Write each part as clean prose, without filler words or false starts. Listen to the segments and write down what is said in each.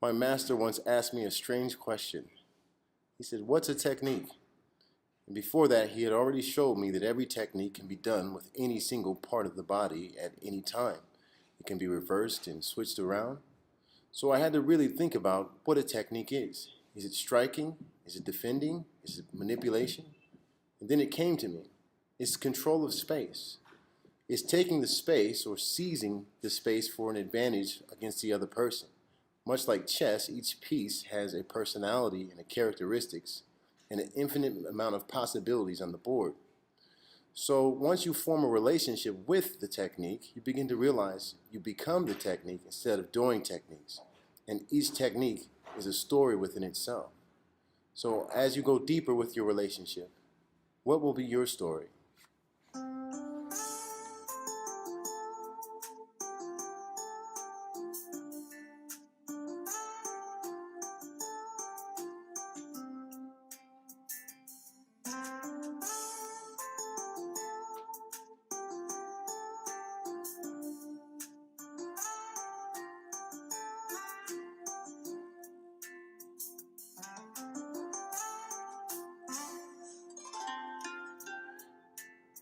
My master once asked me a strange question. He said, "What's a technique?" And before that, he had already showed me that every technique can be done with any single part of the body at any time. It can be reversed and switched around. So I had to really think about what a technique is. Is it striking? Is it defending? Is it manipulation? And then it came to me. It's control of space. It's taking the space or seizing the space for an advantage against the other person. Much like chess, each piece has a personality and a characteristics and an infinite amount of possibilities on the board. So once you form a relationship with the technique, you begin to realize you become the technique instead of doing techniques. And each technique is a story within itself. So as you go deeper with your relationship, what will be your story?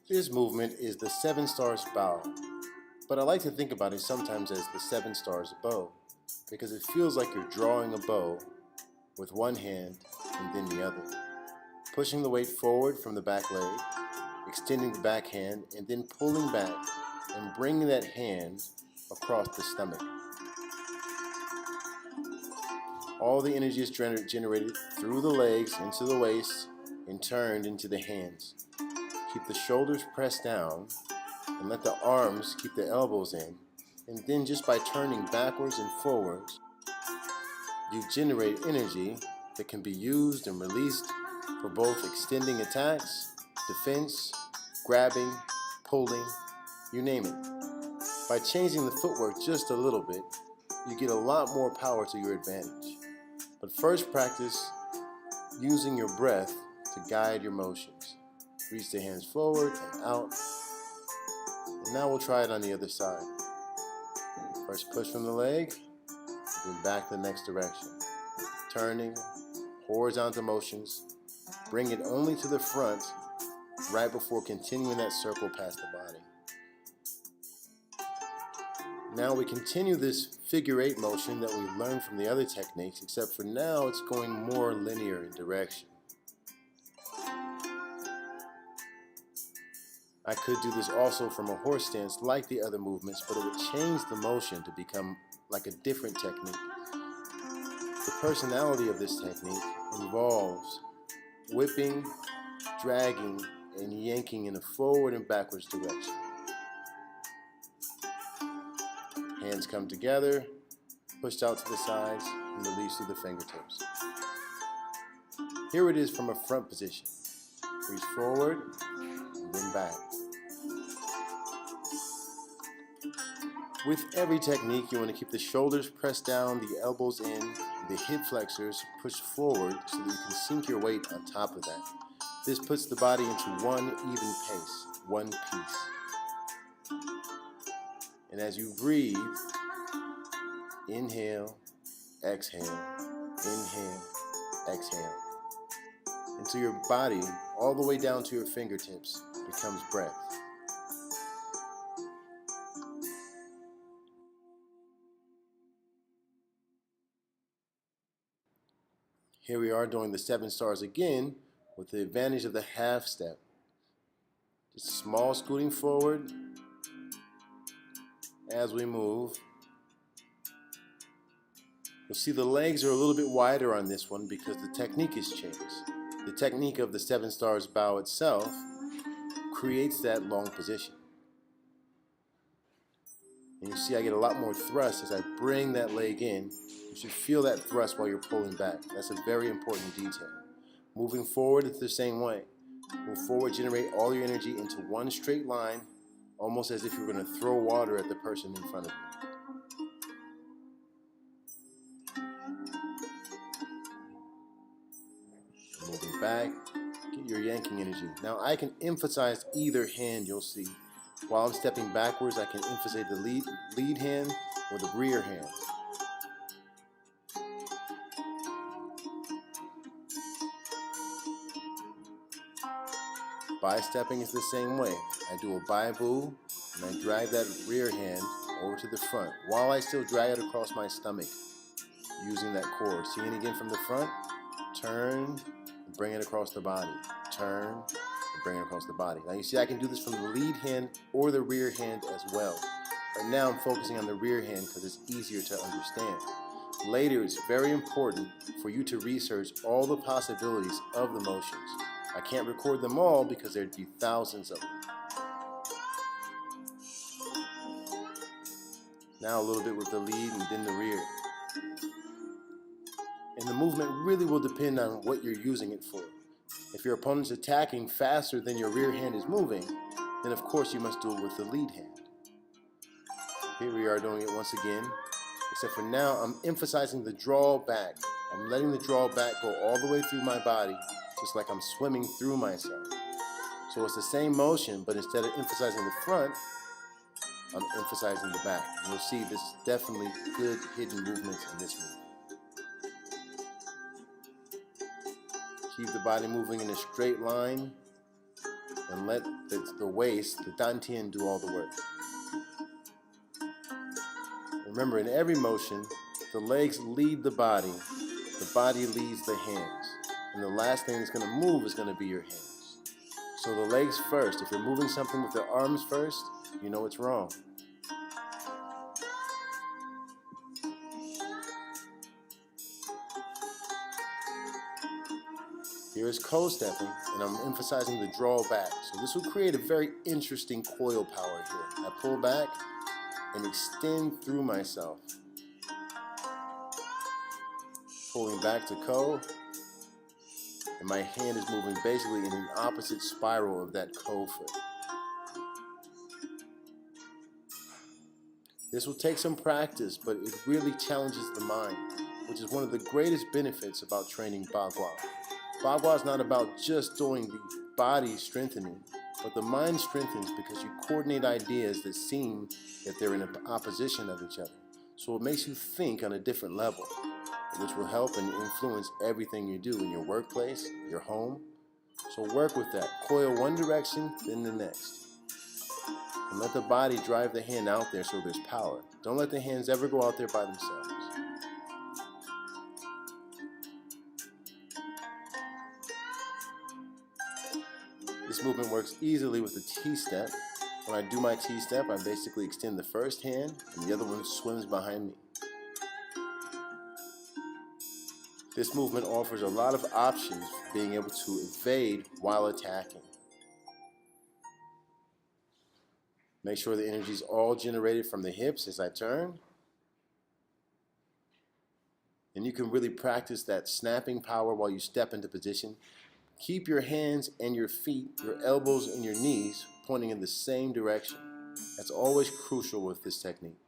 This movement is the 7 stars bow, but I like to think about it sometimes as the 7 stars bow, because it feels like you're drawing a bow with one hand and then the other, pushing the weight forward from the back leg, extending the back hand, and then pulling back and bringing that hand across the stomach. All the energy is generated through the legs into the waist and turned into the hands. Keep the shoulders pressed down and let the arms keep the elbows in. And then just by turning backwards and forwards, you generate energy that can be used and released for both extending attacks, defense, grabbing, pulling, you name it. By changing the footwork just a little bit, you get a lot more power to your advantage. But first practice using your breath to guide your motions. Reach the hands forward and out. And now we'll try it on the other side. First push from the leg, then back the next direction. Turning, horizontal motions. Bring it only to the front right before continuing that circle past the body. Now we continue this figure 8 motion that we learned from the other techniques, except for now it's going more linear in direction. I could do this also from a horse stance like the other movements, but it would change the motion to become like a different technique. The personality of this technique involves whipping, dragging, and yanking in a forward and backwards direction. Hands come together, pushed out to the sides, and released through the fingertips. Here it is from a front position. Reach forward, and then back. With every technique, you want to keep the shoulders pressed down, the elbows in, the hip flexors pushed forward so that you can sink your weight on top of that. This puts the body into one even pace, one piece. And as you breathe, inhale, exhale, inhale, exhale, until your body, all the way down to your fingertips, becomes breath. Here we are doing the 7 stars again with the advantage of the half step. Just small scooting forward as we move. You'll see the legs are a little bit wider on this one because the technique has changed. The technique of the 7 stars bow itself creates that long position. And you see I get a lot more thrust as I bring that leg in. You should feel that thrust while you're pulling back. That's a very important detail. Moving forward, it's the same way. Move forward, generate all your energy into one straight line, almost as if you're going to throw water at the person in front of you. Moving back, get your yanking energy. Now I can emphasize either hand, you'll see. While I'm stepping backwards, I can emphasize the lead hand or the rear hand. Bi-stepping is the same way. I do a bi-boo, and I drag that rear hand over to the front while I still drag it across my stomach using that core. Seeing again from the front, turn, and bring it across the body. Turn, and bring it across the body. Now you see I can do this from the lead hand or the rear hand as well. Right now I'm focusing on the rear hand because it's easier to understand. Later, it's very important for you to research all the possibilities of the motions. I can't record them all because there'd be thousands of them. Now a little bit with the lead and then the rear. And the movement really will depend on what you're using it for. If your opponent's attacking faster than your rear hand is moving, then of course you must do it with the lead hand. Here we are doing it once again, except for now I'm emphasizing the draw back. I'm letting the draw back go all the way through my body, just like I'm swimming through myself. So it's the same motion, but instead of emphasizing the front, I'm emphasizing the back. And you'll see this is definitely good hidden movements in this move. Keep the body moving in a straight line and let the waist, the dantian, do all the work. Remember, in every motion, the legs lead the body leads the hands. And the last thing that's going to move is going to be your hands. So the legs first. If you're moving something with the arms first, you know it's wrong. Here is co-stepping, and I'm emphasizing the draw back. So this will create a very interesting coil power here. I pull back and extend through myself. Pulling back to co, and my hand is moving basically in an opposite spiral of that co foot. This will take some practice, but it really challenges the mind, which is one of the greatest benefits about training Bagua. Bagua is not about just doing the body strengthening, but the mind strengthens because you coordinate ideas that seem that they're in opposition of each other. So it makes you think on a different level, which will help and influence everything you do in your workplace, your home. So work with that. Coil one direction, then the next. And let the body drive the hand out there so there's power. Don't let the hands ever go out there by themselves. This movement works easily with the T-step. When I do my T-step, I basically extend the first hand and the other one swims behind me. This movement offers a lot of options for being able to evade while attacking. Make sure the energy is all generated from the hips as I turn. And you can really practice that snapping power while you step into position. Keep your hands and your feet, your elbows and your knees pointing in the same direction. That's always crucial with this technique.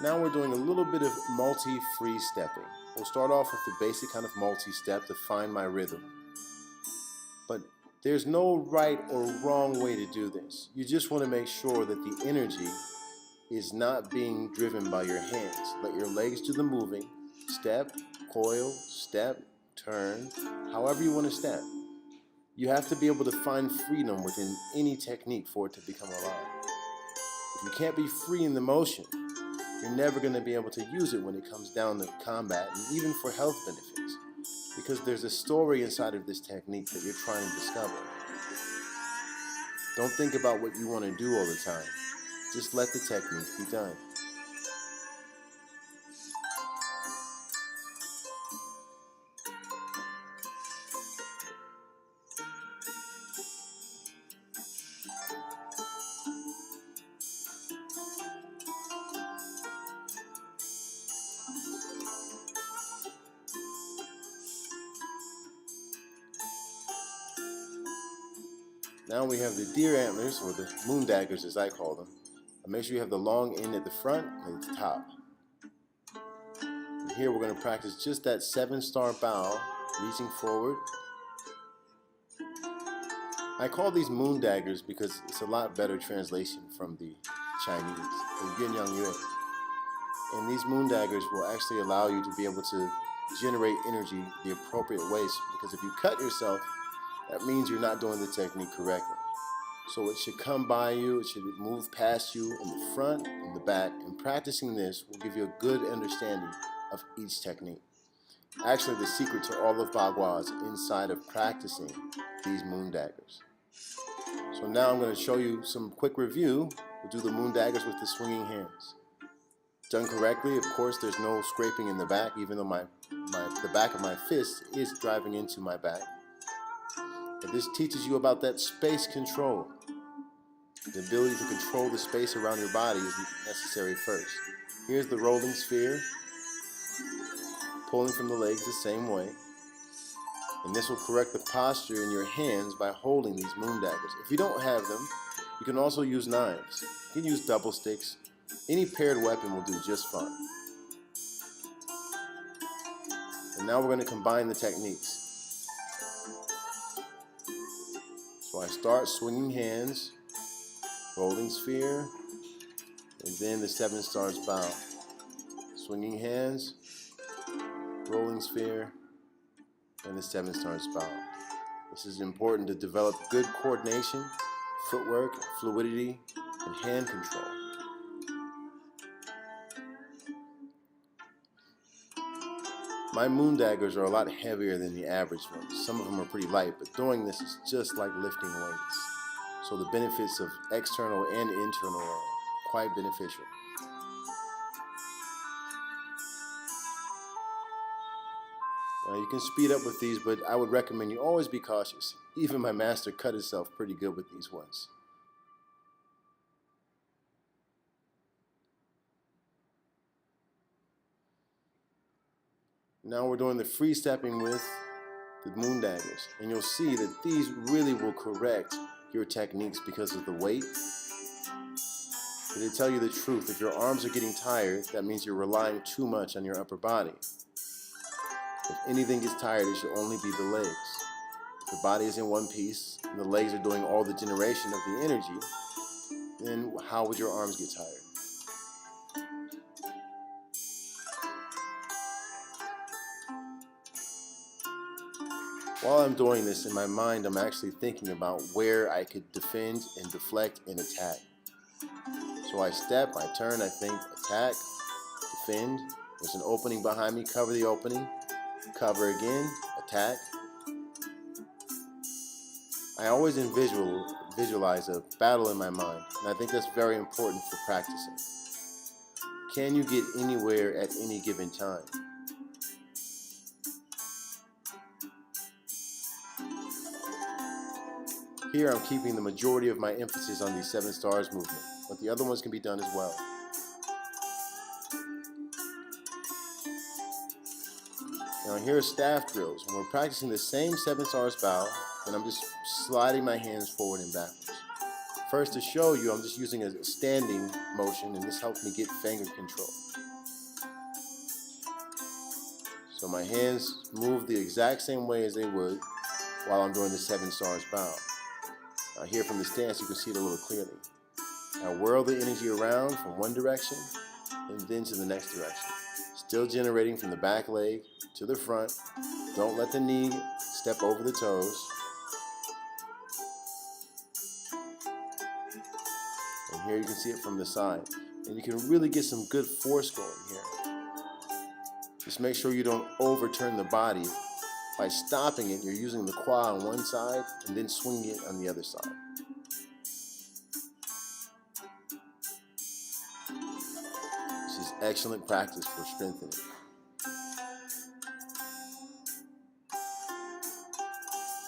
Now we're doing a little bit of multi-free stepping. We'll start off with the basic kind of multi-step to find my rhythm. But there's no right or wrong way to do this. You just want to make sure that the energy is not being driven by your hands. Let your legs do the moving. Step, coil, step, turn, however you want to step. You have to be able to find freedom within any technique for it to become alive. If you can't be free in the motion, you're never going to be able to use it when it comes down to combat and even for health benefits, because there's a story inside of this technique that you're trying to discover. Don't think about what you want to do all the time. Just let the technique be done. Now we have the deer antlers, or the moon daggers as I call them. And make sure you have the long end at the front and at the top. And here we're going to practice just that 7-star bow, reaching forward. I call these moon daggers because it's a lot better translation from the Chinese, the Yin Yang Yue. And these moon daggers will actually allow you to be able to generate energy the appropriate ways, because if you cut yourself, that means you're not doing the technique correctly. So it should come by you, it should move past you in the front, in the back, and practicing this will give you a good understanding of each technique. Actually, the secret to all of Bagua is inside of practicing these moon daggers. So now I'm going to show you some quick review. We'll do the moon daggers with the swinging hands. Done correctly, of course, there's no scraping in the back, even though the back of my fist is driving into my back. But this teaches you about that space control. The ability to control the space around your body is necessary first. Here's the rolling sphere, pulling from the legs the same way. And this will correct the posture in your hands by holding these moon daggers. If you don't have them, you can also use knives. You can use double sticks. Any paired weapon will do just fine. And now we're going to combine the techniques. So I start swinging hands, rolling sphere, and then the 7 stars bow. Swinging hands, rolling sphere, and the 7 stars bow. This is important to develop good coordination, footwork, fluidity, and hand control. My moon daggers are a lot heavier than the average ones. Some of them are pretty light, but doing this is just like lifting weights. So the benefits of external and internal are quite beneficial. Now you can speed up with these, but I would recommend you always be cautious. Even my master cut himself pretty good with these ones. Now we're doing the free stepping with the moon daggers, and you'll see that these really will correct your techniques because of the weight. But they tell you the truth. If your arms are getting tired, that means you're relying too much on your upper body. If anything gets tired, it should only be the legs. If the body is in one piece and the legs are doing all the generation of the energy, then how would your arms get tired? While I'm doing this, in my mind, I'm actually thinking about where I could defend and deflect and attack. So I step, I turn, I think, attack, defend. There's an opening behind me, cover the opening, cover again, attack. I always visualize a battle in my mind, and I think that's very important for practicing. Can you get anywhere at any given time? Here I'm keeping the majority of my emphasis on the 7 stars movement, but the other ones can be done as well. Now here are staff drills, and we're practicing the same 7 stars bow, and I'm just sliding my hands forward and backwards. First, to show you, I'm just using a standing motion, and this helps me get finger control. So my hands move the exact same way as they would while I'm doing the 7 stars bow. Now here from the stance, you can see it a little clearly. I whirl the energy around from one direction and then to the next direction. Still generating from the back leg to the front. Don't let the knee step over the toes. And here you can see it from the side. And you can really get some good force going here. Just make sure you don't overturn the body. By stopping it, you're using the quad on one side and then swinging it on the other side. This is excellent practice for strengthening.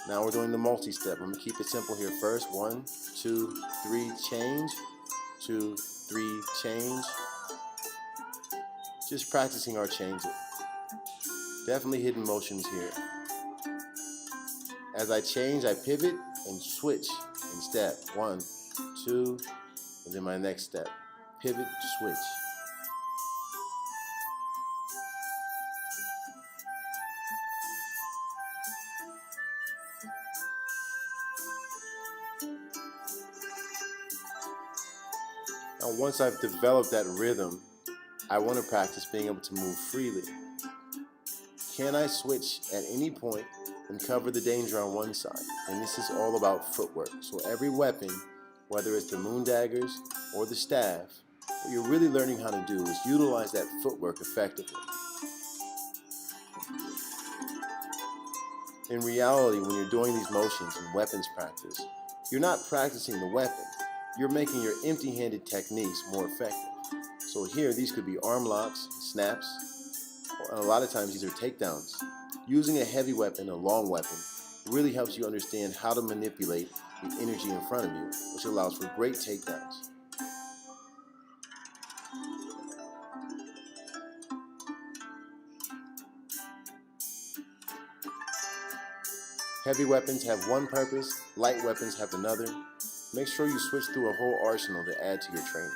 Now we're doing the multi-step. I'm going to keep it simple here first. 1, 2, 3, change. 2, 3, change. Just practicing our changes. Definitely hidden motions here. As I change, I pivot and switch and step. 1, 2, and then my next step. Pivot, switch. Now once I've developed that rhythm, I want to practice being able to move freely. Can I switch at any point and cover the danger on one side? And this is all about footwork. So every weapon, whether it's the moon daggers or the staff, what you're really learning how to do is utilize that footwork effectively. In reality, when you're doing these motions in weapons practice, you're not practicing the weapon. You're making your empty-handed techniques more effective. So here, these could be arm locks, snaps, and a lot of times these are takedowns. Using a heavy weapon, a long weapon, really helps you understand how to manipulate the energy in front of you, which allows for great takedowns. Heavy weapons have one purpose, light weapons have another. Make sure you switch through a whole arsenal to add to your training.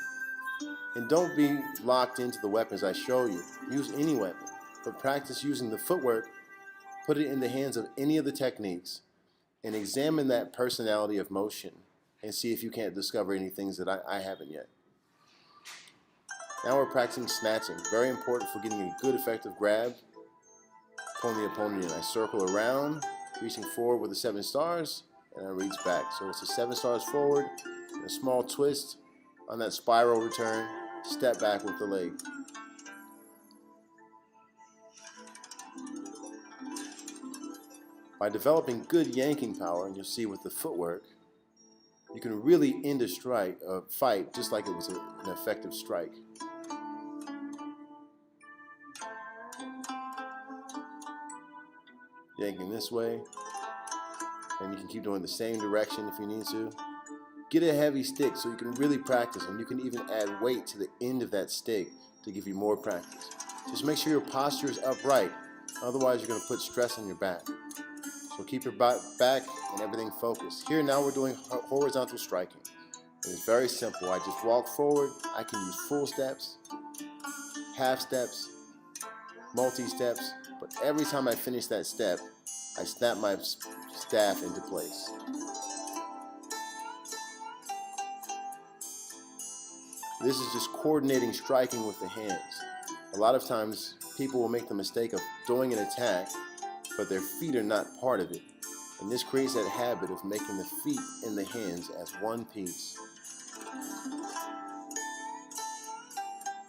And don't be locked into the weapons I show you. Use any weapon, but practice using the footwork, put it in the hands of any of the techniques, and examine that personality of motion and see if you can't discover any things that I haven't yet. Now we're practicing snatching. Very important for getting a good effective grab. Pulling the opponent in. I circle around, reaching forward with the 7 stars, and I reach back. So it's a 7 stars forward, and a small twist on that spiral return, step back with the leg. By developing good yanking power, and you'll see with the footwork, you can really end a fight just like it was an effective strike. Yanking this way, and you can keep doing the same direction if you need to. Get a heavy stick so you can really practice, and you can even add weight to the end of that stick to give you more practice. Just make sure your posture is upright, otherwise you're going to put stress on your back. So keep your back and everything focused. Here now we're doing horizontal striking. And it's very simple. I just walk forward. I can use full steps, half steps, multi-steps, but every time I finish that step, I snap my staff into place. This is just coordinating striking with the hands. A lot of times people will make the mistake of doing an attack, but their feet are not part of it. And this creates that habit of making the feet and the hands as one piece.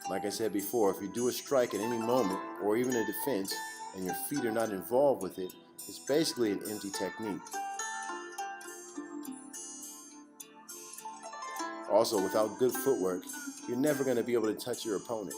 Like I said before, if you do a strike at any moment, or even a defense, and your feet are not involved with it, it's basically an empty technique. Also, without good footwork, you're never going to be able to touch your opponent.